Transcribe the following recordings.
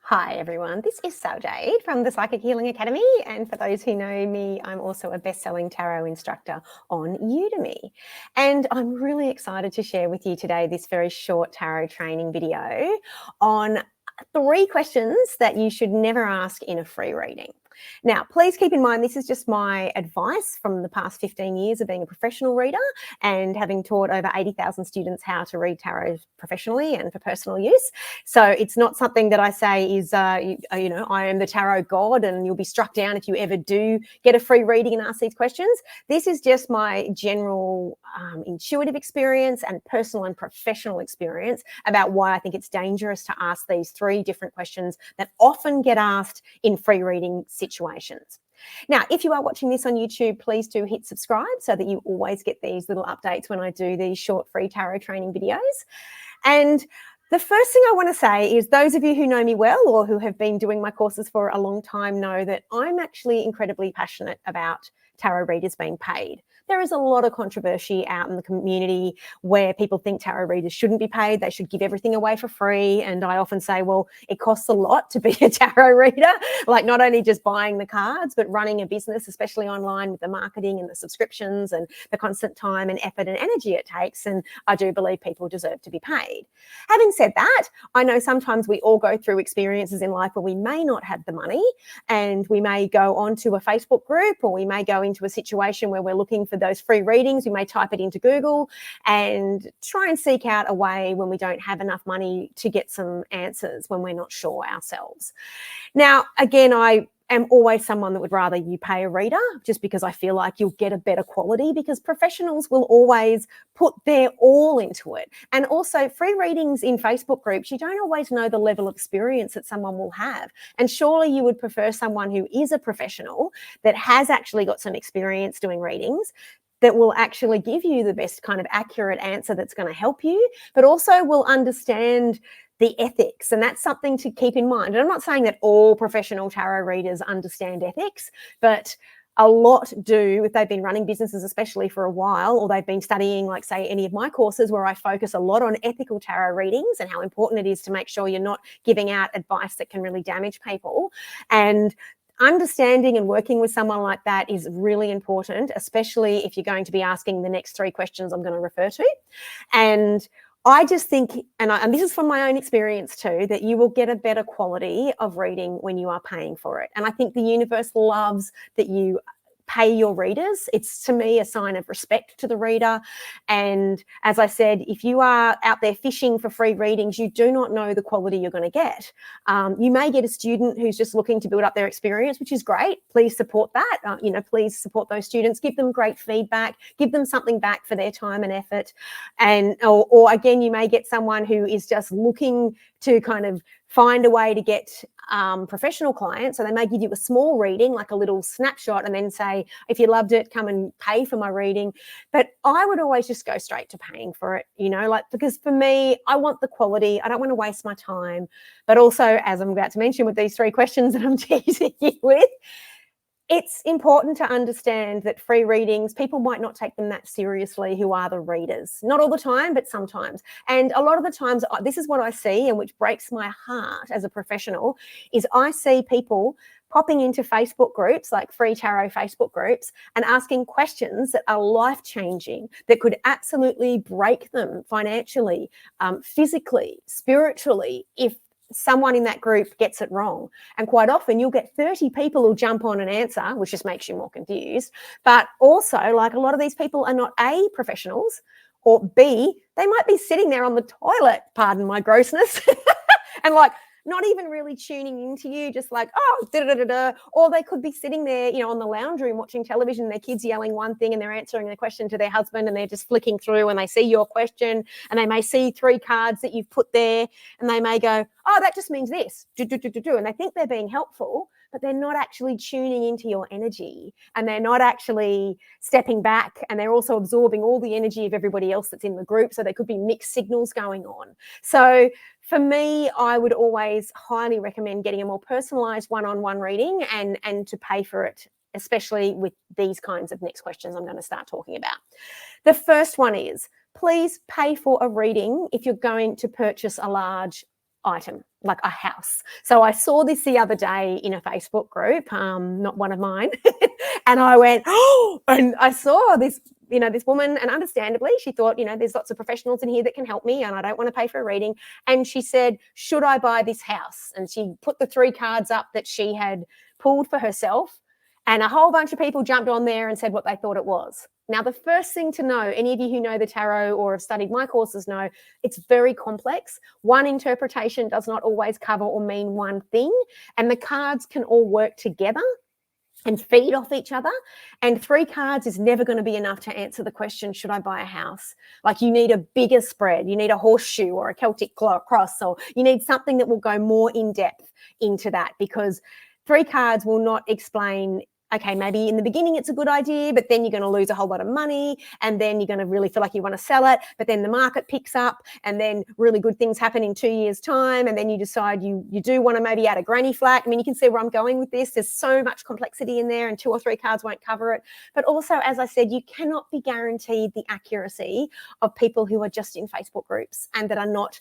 Hi everyone, this is Saljade from the Psychic Healing Academy, and for those who know me, I'm also a best-selling tarot instructor on Udemy. And I'm really excited to share with you today this very short tarot training video on 3 questions that you should never ask in a free reading. Now, please keep in mind, this is just my advice from the past 15 years of being a professional reader and having taught over 80,000 students how to read tarot professionally and for personal use. So it's not something that I say is, I am the tarot god and you'll be struck down if you ever do get a free reading and ask these questions. This is just my general intuitive experience and personal and professional experience about why I think it's dangerous to ask these 3 different questions that often get asked in free reading situations. Now, if you are watching this on YouTube, please do hit subscribe so that you always get these little updates when I do these short free tarot training videos. And the first thing I want to say is those of you who know me well or who have been doing my courses for a long time know that I'm actually incredibly passionate about tarot readers being paid. There is a lot of controversy out in the community where people think tarot readers shouldn't be paid. They should give everything away for free. And I often say, well, it costs a lot to be a tarot reader, like not only just buying the cards, but running a business, especially online with the marketing and the subscriptions and the constant time and effort and energy it takes. And I do believe people deserve to be paid. Having said that, I know sometimes we all go through experiences in life where we may not have the money and we may go onto a Facebook group or we may go into a situation where we're looking for those free readings. We may type it into Google and try and seek out a way when we don't have enough money to get some answers when we're not sure ourselves. Now, again, I am always someone that would rather you pay a reader just because I feel like you'll get a better quality, because professionals will always put their all into it. And also free readings in Facebook groups, you don't always know the level of experience that someone will have. And surely you would prefer someone who is a professional that has actually got some experience doing readings, that will actually give you the best kind of accurate answer that's going to help you, but also will understand the ethics. And that's something to keep in mind. And I'm not saying that all professional tarot readers understand ethics, but a lot do if they've been running businesses, especially for a while, or they've been studying, like, say, any of my courses where I focus a lot on ethical tarot readings and how important it is to make sure you're not giving out advice that can really damage people. And understanding and working with someone like that is really important, especially if you're going to be asking the next 3 questions I'm going to refer to. And I just think, and this is from my own experience too, that you will get a better quality of reading when you are paying for it. And I think the universe loves that you pay your readers. It's, to me, a sign of respect to the reader. And as I said, if you are out there fishing for free readings, you do not know the quality you're going to get. You may get a student who's just looking to build up their experience, which is great. Please support that. Please support those students. Give them great feedback. Give them something back for their time and effort. And or again, you may get someone who is just looking to kind of find a way to get professional clients. So they may give you a small reading, like a little snapshot, and then say, if you loved it, come and pay for my reading. But I would always just go straight to paying for it, because for me, I want the quality. I don't want to waste my time. But also, as I'm about to mention with these 3 questions that I'm teasing you with, it's important to understand that free readings, people might not take them that seriously who are the readers. Not all the time, but sometimes. And a lot of the times, this is what I see, and which breaks my heart as a professional, is I see people popping into Facebook groups, like free tarot Facebook groups, and asking questions that are life-changing, that could absolutely break them financially, physically, spiritually, if someone in that group gets it wrong. And quite often you'll get 30 people who'll jump on and answer, which just makes you more confused. But also, like, a lot of these people are not A, professionals, or B, they might be sitting there on the toilet, pardon my grossness, and like not even really tuning into you, just like, oh, da-da-da-da-da. Or they could be sitting there, on the lounge room watching television, their kids yelling one thing and they're answering the question to their husband, and they're just flicking through and they see your question and they may see 3 cards that you've put there and they may go, oh, that just means this, and they think they're being helpful, but they're not actually tuning into your energy, and they're not actually stepping back, and they're also absorbing all the energy of everybody else that's in the group. So there could be mixed signals going on. So for me, I would always highly recommend getting a more personalized one-on-one reading and to pay for it, especially with these kinds of next questions I'm going to start talking about. The first one is, please pay for a reading if you're going to purchase a large item, like a house. So I saw this the other day in a Facebook group, not one of mine, and I went, oh, and I saw this, this woman, and understandably she thought, there's lots of professionals in here that can help me and I don't want to pay for a reading. And she said, should I buy this house? And she put the 3 cards up that she had pulled for herself, and a whole bunch of people jumped on there and said what they thought it was. Now, the first thing to know, any of you who know the tarot or have studied my courses know, it's very complex. One interpretation does not always cover or mean one thing, and the cards can all work together and feed off each other. And 3 cards is never going to be enough to answer the question, should I buy a house? Like, you need a bigger spread. You need a horseshoe or a Celtic cross, or you need something that will go more in depth into that, because 3 cards will not explain, okay, maybe in the beginning it's a good idea, but then you're going to lose a whole lot of money, and then you're going to really feel like you want to sell it, but then the market picks up, and then really good things happen in 2 years' time, and then you decide you do want to maybe add a granny flat. I mean, you can see where I'm going with this. There's so much complexity in there, and 2 or 3 cards won't cover it. But also, as I said, you cannot be guaranteed the accuracy of people who are just in Facebook groups and that are not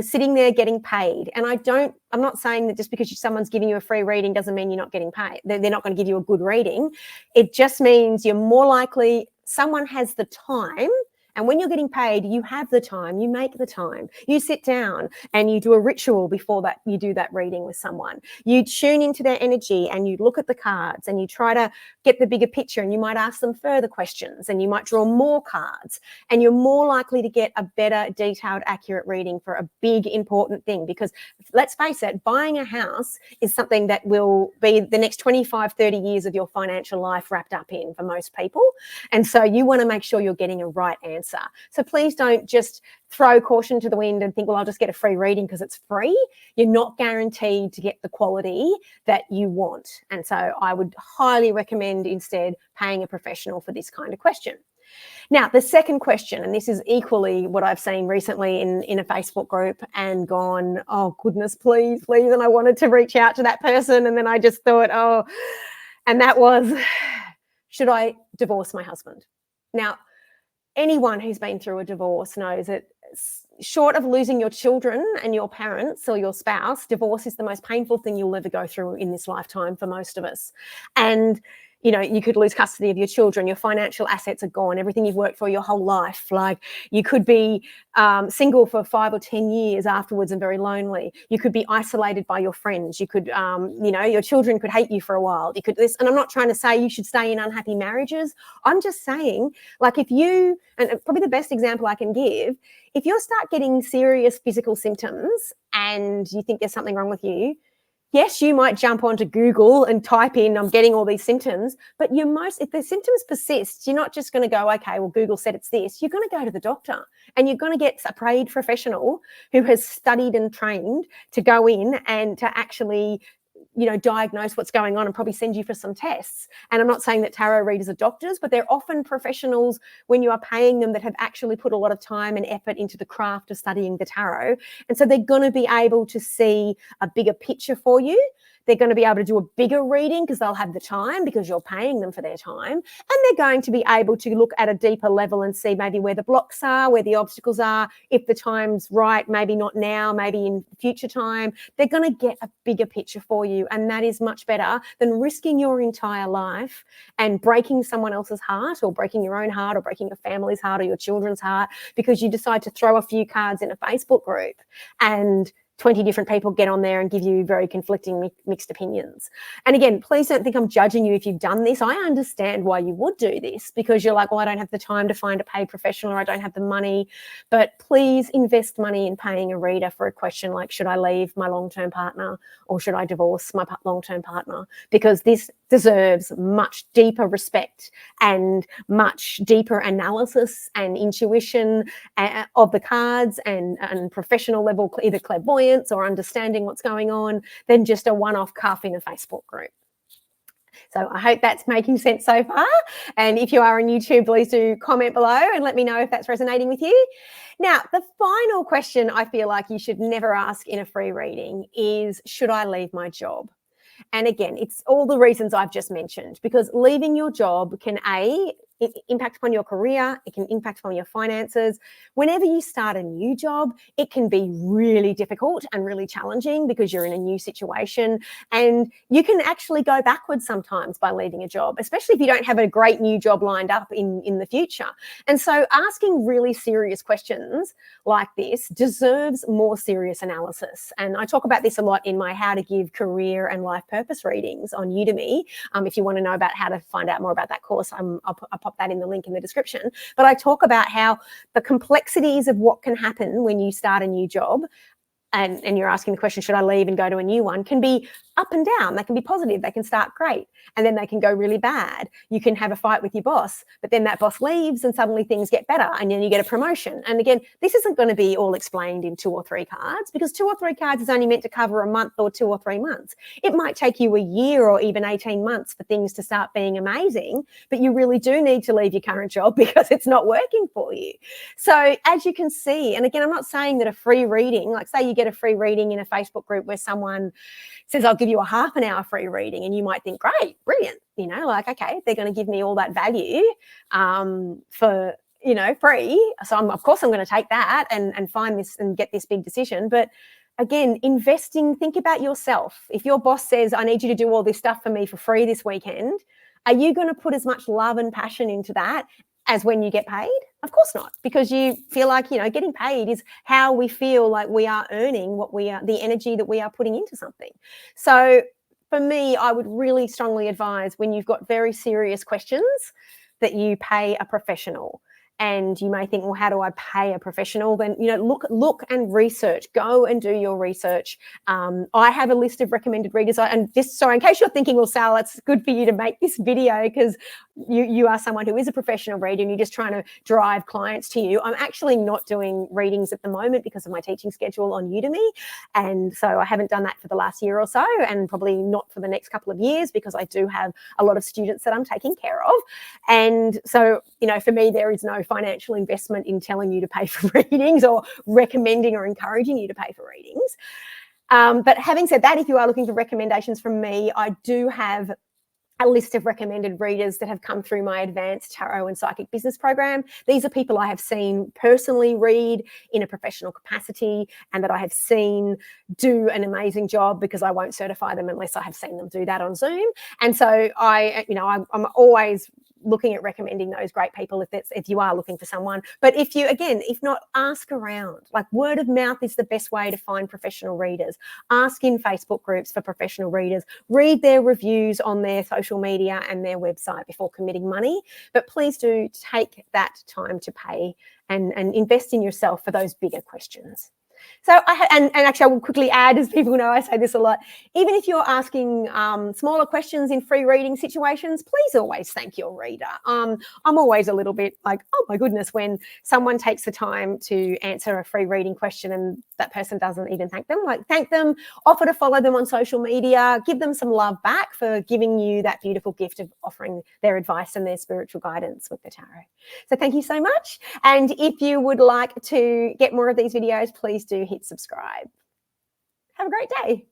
sitting there getting paid. And I'm not saying that just because someone's giving you a free reading doesn't mean you're not getting paid. They're not going to give you a good reading. It just means you're more likely someone has the time. And when you're getting paid, you have the time, you make the time, you sit down and you do a ritual before that you do that reading with someone. You tune into their energy and you look at the cards and you try to get the bigger picture, and you might ask them further questions and you might draw more cards, and you're more likely to get a better, detailed, accurate reading for a big, important thing. Because let's face it, buying a house is something that will be the next 25, 30 years of your financial life wrapped up in for most people. And so you want to make sure you're getting a right answer. So please don't just throw caution to the wind and think, well, I'll just get a free reading because it's free. You're not guaranteed to get the quality that you want. And so I would highly recommend instead paying a professional for this kind of question. Now, the second question, and this is equally what I've seen recently in a Facebook group and gone, oh, goodness, please. And I wanted to reach out to that person. And then I just thought, and that was, should I divorce my husband? Now, anyone who's been through a divorce knows that short of losing your children and your parents or your spouse, divorce is the most painful thing you'll ever go through in this lifetime for most of us. And you could lose custody of your children, your financial assets are gone, everything you've worked for your whole life. Like, you could be single for 5 or 10 years afterwards and very lonely. You could be isolated by your friends. You could, your children could hate you for a while. You could this, and I'm not trying to say you should stay in unhappy marriages. I'm just saying, like, and probably the best example I can give, if you start getting serious physical symptoms and you think there's something wrong with you, yes, you might jump onto Google and type in, I'm getting all these symptoms, but if the symptoms persist, you're not just going to go, okay, well, Google said it's this. You're going to go to the doctor, and you're going to get a paid professional who has studied and trained to go in and to actually diagnose what's going on and probably send you for some tests. And I'm not saying that tarot readers are doctors, but they're often professionals when you are paying them that have actually put a lot of time and effort into the craft of studying the tarot. And so they're going to be able to see a bigger picture for you. They're going to be able to do a bigger reading because they'll have the time, because you're paying them for their time. And they're going to be able to look at a deeper level and see maybe where the blocks are, where the obstacles are, if the time's right, maybe not now, maybe in future time. They're going to get a bigger picture for you. And that is much better than risking your entire life and breaking someone else's heart, or breaking your own heart, or breaking your family's heart or your children's heart because you decide to throw a few cards in a Facebook group and 20 different people get on there and give you very conflicting mixed opinions. And again, please don't think I'm judging you if you've done this. I understand why you would do this, because you're like, well, I don't have the time to find a paid professional, or I don't have the money. But please invest money in paying a reader for a question like, should I leave my long-term partner, or should I divorce my long-term partner? Because this deserves much deeper respect and much deeper analysis and intuition of the cards and professional level, either clairvoyance or understanding what's going on, than just a one-off cuff in a Facebook group. So I hope that's making sense so far. And if you are on YouTube, please do comment below and let me know if that's resonating with you. Now, the final question I feel like you should never ask in a free reading is, should I leave my job? And again, it's all the reasons I've just mentioned, because leaving your job can impact upon your career. It can impact upon your finances. Whenever you start a new job, it can be really difficult and really challenging because you're in a new situation, and you can actually go backwards sometimes by leaving a job, especially if you don't have a great new job lined up in the future. And so asking really serious questions like this deserves more serious analysis. And I talk about this a lot in my How to Give Career and Life Purpose readings on Udemy. If you want to know about how to find out more about that course, I'll pop that in the link in the description. But I talk about how the complexities of what can happen when you start a new job, and you're asking the question, should I leave and go to a new one, can be up and down. They can be positive. They can start great, and then they can go really bad. You can have a fight with your boss, but then that boss leaves and suddenly things get better, and then you get a promotion. And again, this isn't going to be all explained in 2 or 3 cards, because 2 or 3 cards is only meant to cover a month or 2 or 3 months. It might take you a year or even 18 months for things to start being amazing, but you really do need to leave your current job because it's not working for you. So as you can see, and again, I'm not saying that a free reading, like say you get a free reading in a Facebook group where someone says, I'll give you a half an hour free reading, and you might think, great, brilliant, like, okay, they're going to give me all that value for, free. So of course I'm going to take that and find this and get this big decision. But again, investing, think about yourself. If your boss says, I need you to do all this stuff for me for free this weekend, are you going to put as much love and passion into that as when you get paid? Of course not, because you feel like, getting paid is how we feel like we are earning what we are, the energy that we are putting into something. So for me, I would really strongly advise, when you've got very serious questions, that you pay a professional. And you may think, well, how do I pay a professional? Then, look and research. Go and do your research. I have a list of recommended readers. And just so in case you're thinking, well, Sal, it's good for you to make this video because you are someone who is a professional reader and you're just trying to drive clients to you. I'm actually not doing readings at the moment because of my teaching schedule on Udemy. And so I haven't done that for the last year or so, and probably not for the next couple of years, because I do have a lot of students that I'm taking care of. And so, for me, there is no financial investment in telling you to pay for readings or recommending or encouraging you to pay for readings. But having said that, if you are looking for recommendations from me, I do have a list of recommended readers that have come through my advanced tarot and psychic business program. These are people I have seen personally read in a professional capacity, and that I have seen do an amazing job, because I won't certify them unless I have seen them do that on Zoom. And so I'm always looking at recommending those great people if you are looking for someone. But if not, ask around. Like, word of mouth is the best way to find professional readers. Ask in Facebook groups for professional readers. Read their reviews on their social media and their website before committing money. But please do take that time to pay and invest in yourself for those bigger questions. So actually I will quickly add, as people know I say this a lot, even if you're asking smaller questions in free reading situations, please always thank your reader. I'm always a little bit like, oh my goodness, when someone takes the time to answer a free reading question and that person doesn't even thank them. Like, thank them, offer to follow them on social media, give them some love back for giving you that beautiful gift of offering their advice and their spiritual guidance with the tarot. So thank you so much. And if you would like to get more of these videos, please do hit subscribe. Have a great day.